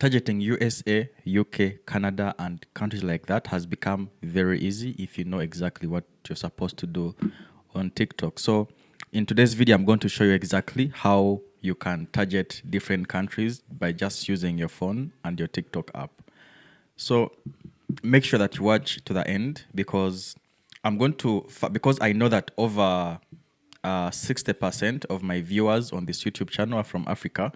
Targeting USA, UK, Canada, and countries like that has become very easy if you know exactly what you're supposed to do on TikTok. So, in today's video, I'm going to show you exactly how you can target different countries by just using your phone and your TikTok app. So, make sure that you watch to the end because because I know that over 60% of my viewers on this YouTube channel are from Africa.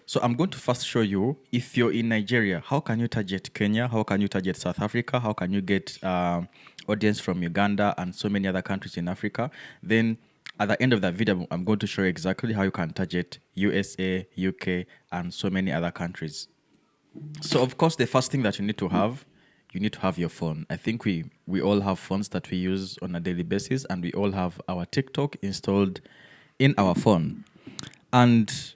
So I'm going to first show you, if you're in Nigeria, how can you target Kenya? How can you target South Africa? How can you get audience from Uganda and so many other countries in Africa? Then at the end of that video, I'm going to show you exactly how you can target USA, UK, and so many other countries. So of course, the first thing that you need to have your phone. I think we all have phones that we use on a daily basis, and we all have our TikTok installed in our phone. And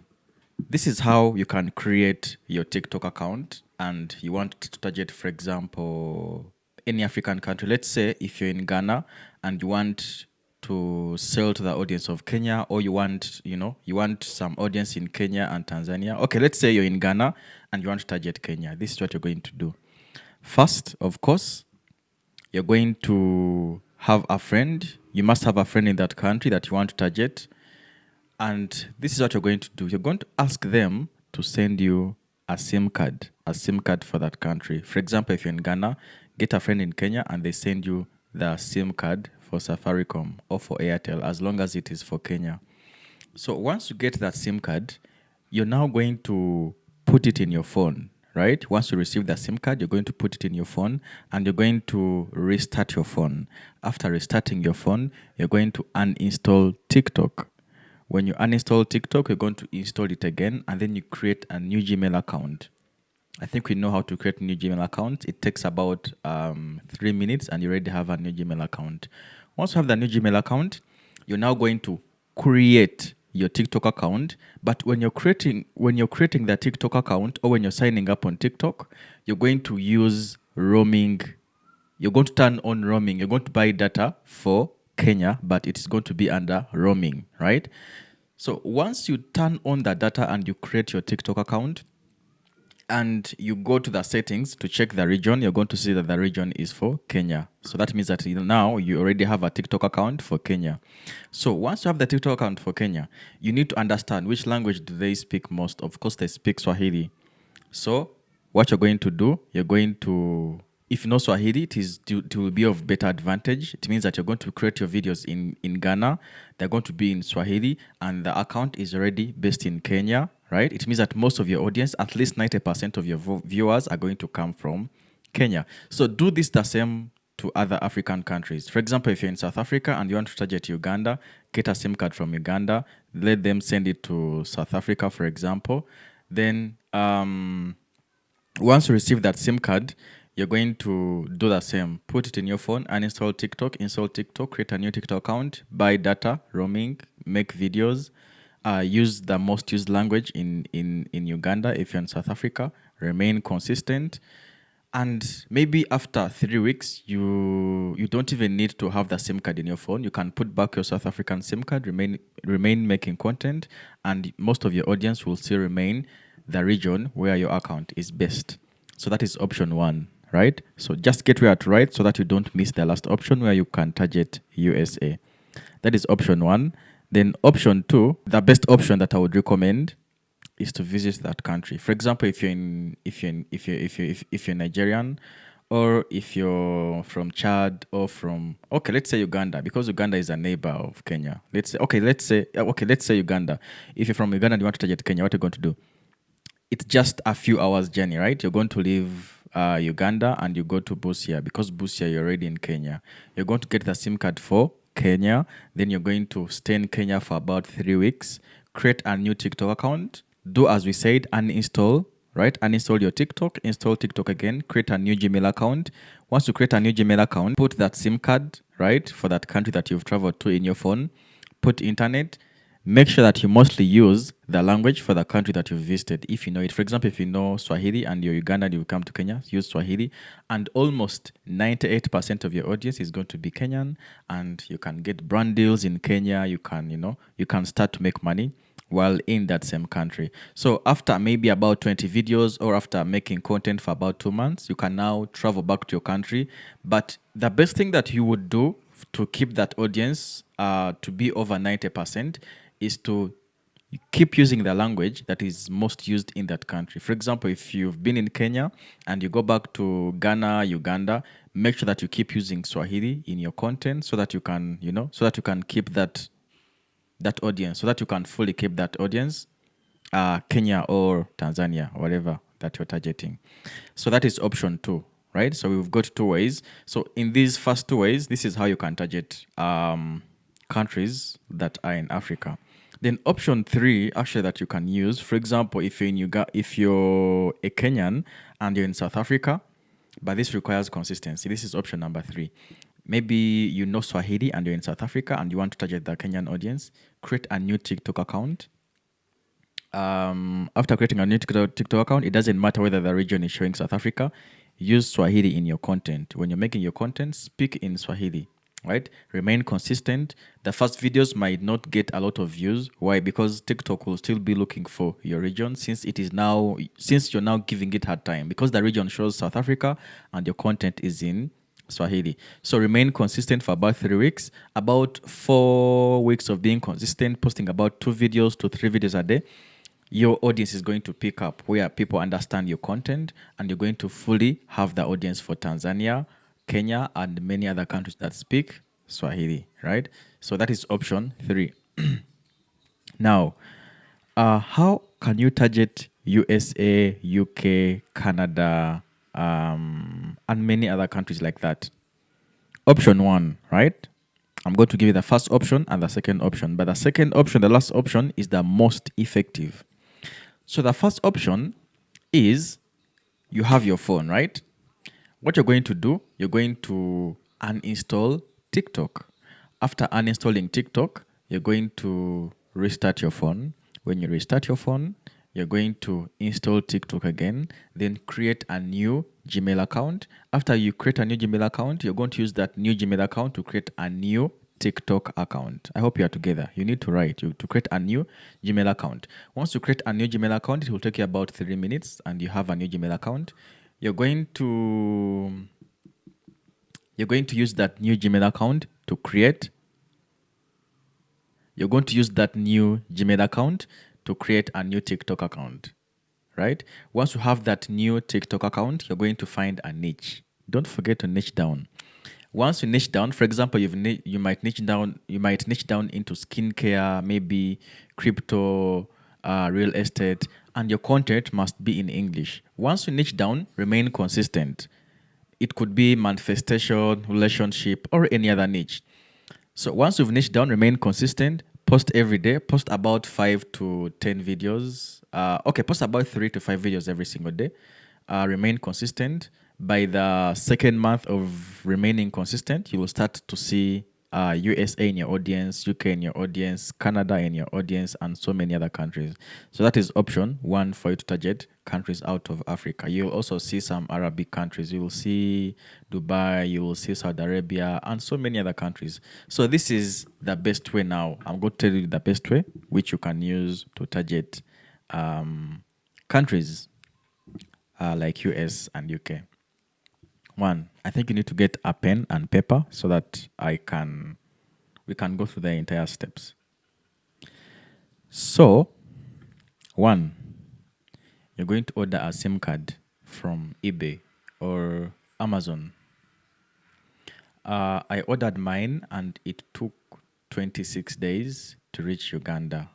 this is how you can create your TikTok account, and you want to target, for example, any African country. Let's say if you're in Ghana and you want to sell to the audience of Kenya, or you want some audience in Kenya and Tanzania. Okay, let's say you're in Ghana and you want to target Kenya. This is what you're going to do. First, of course, you're going to have a friend. You must have a friend in that country that you want to target. And this is what you're going to do. You're going to ask them to send you a SIM card for that country. For example, if you're in Ghana, get a friend in Kenya and they send you the SIM card for Safaricom or for Airtel, as long as it is for Kenya. So once you get that SIM card, you're now going to put it in your phone, right? Once you receive the SIM card, you're going to put it in your phone and you're going to restart your phone. After restarting your phone, you're going to uninstall TikTok. When you uninstall TikTok, you're going to install it again, and then you create a new Gmail account. I think we know how to create a new Gmail account. It takes about 3 minutes, and you already have a new Gmail account. Once you have the new Gmail account, you're now going to create your TikTok account. But when you're creating the TikTok account, or when you're signing up on TikTok, you're going to use roaming. You're going to turn on roaming. You're going to buy data for Kenya, but it's going to be under roaming, right? So once you turn on the data and you create your TikTok account and you go to the settings to check the region, you're going to see that the region is for Kenya. So that means that now you already have a TikTok account for Kenya. So once you have the TikTok account for Kenya, you need to understand which language do they speak most. Of course, they speak Swahili. So what you're going to do, if you know Swahili, it will be of better advantage. It means that you're going to create your videos in Ghana. They're going to be in Swahili, and the account is already based in Kenya, right? It means that most of your audience, at least 90% of your viewers, are going to come from Kenya. So do this the same to other African countries. For example, if you're in South Africa and you want to target Uganda, get a SIM card from Uganda, let them send it to South Africa, for example. Then once you receive that SIM card, you're going to do the same. Put it in your phone, uninstall TikTok, install TikTok, create a new TikTok account, buy data, roaming, make videos, use the most used language in Uganda. If you're in South Africa, remain consistent. And maybe after 3 weeks, you don't even need to have the SIM card in your phone. You can put back your South African SIM card, remain making content, and most of your audience will still remain the region where your account is based. So that is option 1, right? So just get it right so that you don't miss the last option where you can target USA. That is option 1. Then option 2, the best option that I would recommend is to visit that country. For example, if you're Nigerian, or if you're from Chad, or let's say Uganda, because Uganda is a neighbor of Kenya. Let's say Uganda. If you're from Uganda and you want to target Kenya, what are you going to do? It's just a few hours journey, right? You're going to leave Uganda and you go to Busia, because Busia you're already in Kenya. You're going to get the SIM card for Kenya. Then you're going to stay in Kenya for about 3 weeks. Create a new TikTok account. Do as we said, uninstall, right? Uninstall your TikTok, install TikTok again, create a new Gmail account. Once you create a new Gmail account, put that SIM card, right, for that country that you've traveled to in your phone. Put internet. Make sure that you mostly use the language for the country that you've visited, if you know it. For example, if you know Swahili and you're Uganda and you come to Kenya, use Swahili. And almost 98% of your audience is going to be Kenyan, and you can get brand deals in Kenya. You can start to make money. while in that same country. So after maybe about 20 videos or after making content for about 2 months, you can now travel back to your country. But the best thing that you would do to keep that audience to be over 90% is to keep using the language that is most used in that country. For example, if you've been in Kenya and you go back to Ghana, Uganda, make sure that you keep using Swahili in your content so that you can, so that you can keep that audience, so that you can fully keep that audience, Kenya or Tanzania, whatever that you're targeting. So that is option 2, right? So we've got 2 ways. So in these first 2 ways, this is how you can target countries that are in Africa. Then option 3, actually, that you can use, for example, if you're a Kenyan and you're in South Africa, but this requires consistency. This is option number 3. Maybe you know Swahili and you're in South Africa and you want to target the Kenyan audience, create a new TikTok account. After creating a new TikTok account, it doesn't matter whether the region is showing South Africa. Use Swahili in your content. When you're making your content, speak in Swahili, right? Remain consistent. The first videos might not get a lot of views. Why? Because TikTok will still be looking for your region since you're now giving it hard time, because the region shows South Africa and your content is in Swahili. So remain consistent for about 3 weeks. About 4 weeks of being consistent, posting about 2 videos to 3 videos a day, your audience is going to pick up where people understand your content, and you're going to fully have the audience for Tanzania, Kenya, and many other countries that speak Swahili, right? So that is option 3. Now, how can you target USA, UK, Canada, and many other countries like that? Option 1, right? I'm going to give you the first option and the second option. But the second option, the last option, is the most effective. So the first option is you have your phone, right? What you're going to do, you're going to uninstall TikTok. After uninstalling TikTok, you're going to restart your phone. When you restart your phone, you're going to install TikTok again, then create a new Gmail account. After you create a new Gmail account, you're going to use that new Gmail account to create a new TikTok account. I hope you are together. You need to write to create a new Gmail account. Once you create a new Gmail account, it will take you about 3 minutes and you have a new Gmail account. You're going to use that new Gmail account to create. You're going to use that new Gmail account to create a new TikTok account, right? Once you have that new TikTok account, you're going to find a niche. Don't forget to niche down. Once you niche down, for example, you might niche down into skincare, maybe crypto, real estate, and your content must be in English. Once you niche down, remain consistent. It could be manifestation, relationship, or any other niche. So once you've niched down, remain consistent. Post every day. Post about 5 to 10 videos. Post about 3 to 5 videos every single day. Remain consistent. By the second month of remaining consistent, you will start to see USA in your audience, UK in your audience, Canada in your audience, and so many other countries. So that is option 1 for you to target countries out of Africa. You'll also see some Arabic countries. You will see Dubai, you will see Saudi Arabia, and so many other countries. So this is the best way now. I'm going to tell you the best way which you can use to target countries like US and UK. 1, I think you need to get a pen and paper so that we can go through the entire steps. So, 1, you're going to order a SIM card from eBay or Amazon. I ordered mine and it took 26 days to reach Uganda.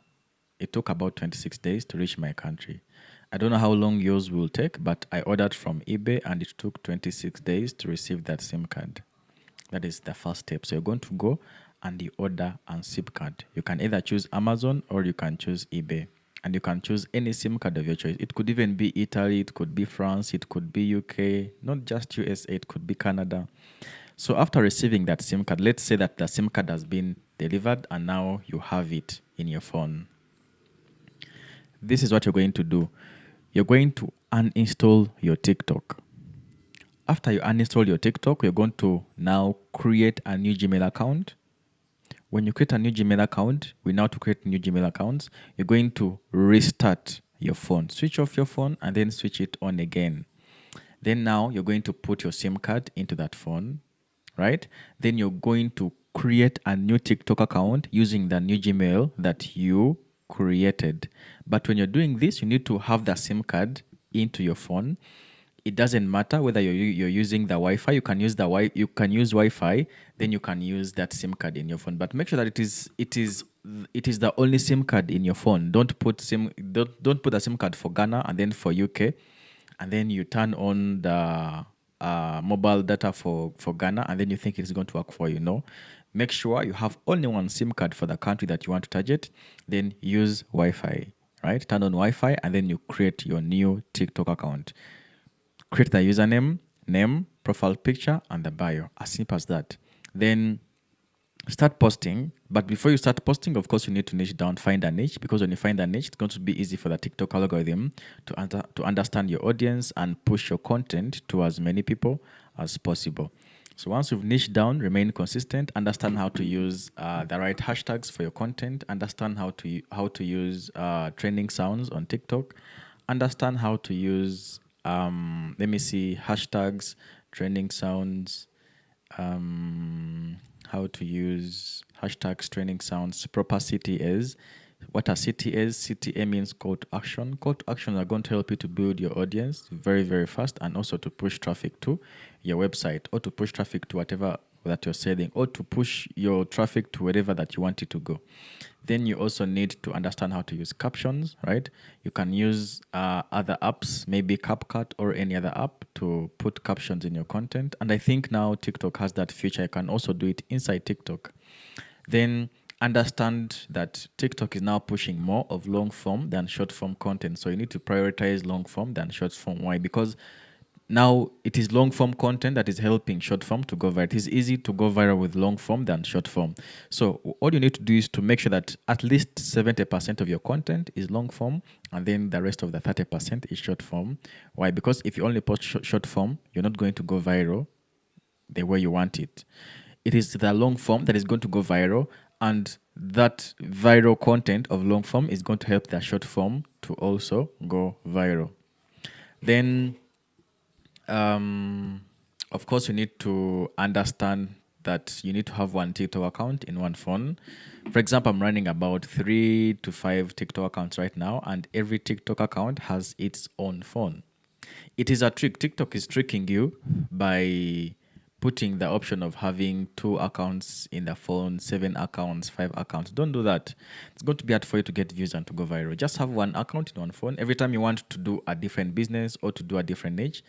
It took about 26 days to reach my country. I don't know how long yours will take, but I ordered from eBay and it took 26 days to receive that SIM card. That is the first step. So you're going to go and you order a SIM card. You can either choose Amazon or you can choose eBay. And you can choose any SIM card of your choice. It could even be Italy, it could be France, it could be UK, not just USA, it could be Canada. So after receiving that SIM card, let's say that the SIM card has been delivered and now you have it in your phone. This is what you're going to do. You're going to uninstall your TikTok. After you uninstall your TikTok, you're going to now create a new Gmail account. when you create a new Gmail account, we now to create new Gmail accounts, you're going to restart your phone. Switch off your phone and then switch it on again. Then now you're going to put your SIM card into that phone, right? Then you're going to create a new TikTok account using the new Gmail that you created. But when you're doing this, you need to have the SIM card into your phone. It doesn't matter whether you're using the Wi-Fi. You can use you can use Wi-Fi. Then you can use that SIM card in your phone. But make sure that it is the only SIM card in your phone. Don't put a SIM card for Ghana and then for UK, and then you turn on the mobile data for Ghana, and then you think it's going to work for you. No, make sure you have only one SIM card for the country that you want to target. Then use Wi-Fi, right? Turn on Wi-Fi, and then you create your new TikTok account. Create the username, name, profile picture, and the bio. As simple as that. Then start posting. But before you start posting, of course, you need to niche down, find a niche, because when you find a niche, it's going to be easy for the TikTok algorithm to understand your audience and push your content to as many people as possible. So once you've niched down, remain consistent, understand how to use the right hashtags for your content, understand how to use trending sounds on TikTok, understand how to use hashtags, trending sounds, how to use hashtags, trending sounds, proper CTAs. What are CTAs? CTA means call to action. Call to action are going to help you to build your audience very, very fast, and also to push traffic to your website, or to push traffic to whatever that you're selling, or to push your traffic to wherever that you want it to go. Then you also need to understand how to use captions, right? You can use other apps, maybe CapCut or any other app, to put captions in your content. And I think now TikTok has that feature. You can also do it inside TikTok. Then understand that TikTok is now pushing more of long form than short form content. So you need to prioritize long form than short form. Why? Because now it is long form content that is helping short form to go viral. It is easy to go viral with long form than short form. So all you need to do is to make sure that at least 70% of your content is long form, and then the rest of the 30% is short form. Why? Because if you only post short form, you're not going to go viral the way you want it. It is the long form that is going to go viral, and that viral content of long form is going to help the short form to also go viral. Then of course, you need to understand that you need to have one TikTok account in one phone. For example, I'm running about 3 to 5 TikTok accounts right now, and every TikTok account has its own phone. It is a trick. TikTok is tricking you by putting the option of having 2 accounts in the phone, 7 accounts, 5 accounts. Don't do that. It's going to be hard for you to get views and to go viral. Just have one account in one phone. Every time you want to do a different business or to do a different niche,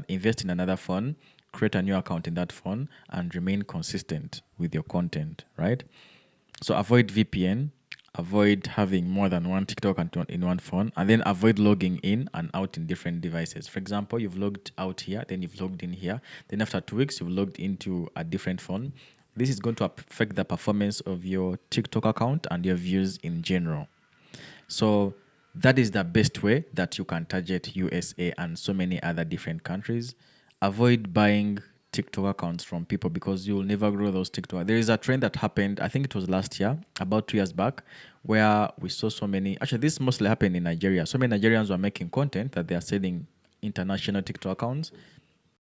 invest in another phone, create a new account in that phone, and remain consistent with your content, right? So avoid VPN, avoid having more than one TikTok account in one phone, and then avoid logging in and out in different devices. For example, you've logged out here, then you've logged in here, then after 2 weeks, you've logged into a different phone. This is going to affect the performance of your TikTok account and your views in general. So that is the best way that you can target USA and so many other different countries. Avoid buying TikTok accounts from people, because you'll never grow those TikTok. There is a trend that happened, I think it was last year, about 2 years back, where we saw so many, actually this mostly happened in Nigeria. So many Nigerians were making content that they are selling international TikTok accounts.